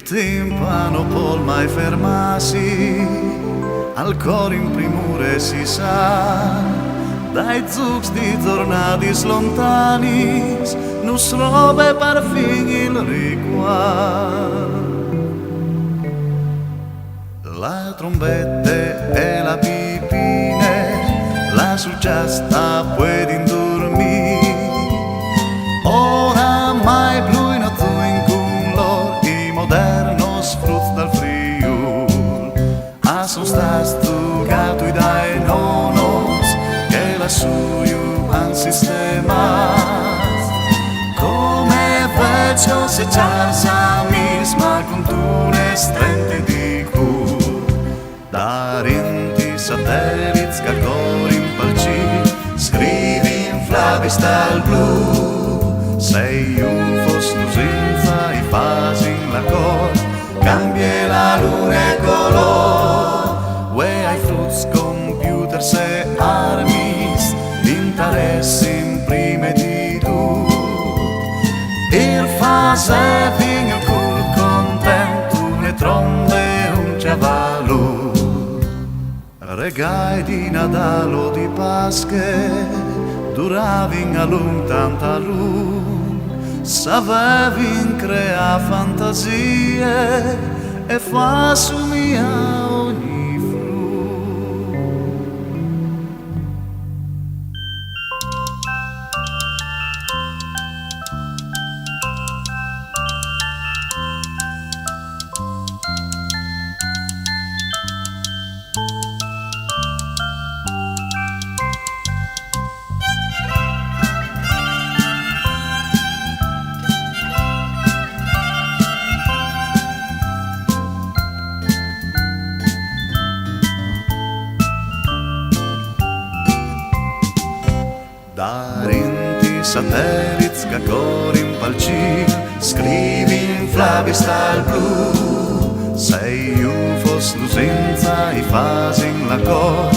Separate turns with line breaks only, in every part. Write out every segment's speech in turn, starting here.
timpano può mai fermarsi, al cor in primure si sa, dai zucs di tornati lontani, nus robe per fin il riguardo. La trombette e la pipine, la suggesta pueden dormir, oramai bluino tu in color i modernos fruts dal Friul, a son stas tu gato i dai nonos che la suyo han sistemas, come vecchio se charsa misma con tunes trente di cur, darinti satellits che cor in palci, scrivi in flavis dal blu, sei UFOs lusinza i fasi in la cor, cambia la luna e color, we hai fruits, computers e armis, interessi in prime di tu, il fase fin il cul contento, le trombe e un cavallo, regai di Nadal o di Pasche, duravin a lung tanta lung, savevin crea fantasie e fa sumia ogni fru. Darinti satellits che cor in palcir, scrivi in flavis dal blu, sei UFOs lusinza i fasi in la cor,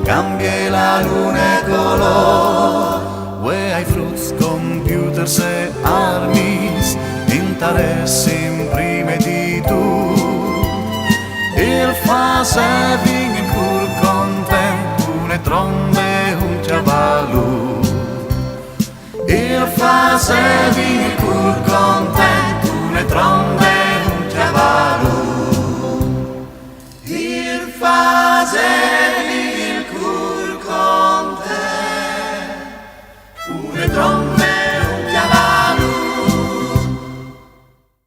cambia la luna e color, we hai fruits, computers e armis, interessi in prime di tu, il fase vin in cur contento, le trombe e un cavallo, il fase vin il cur contento, le trombe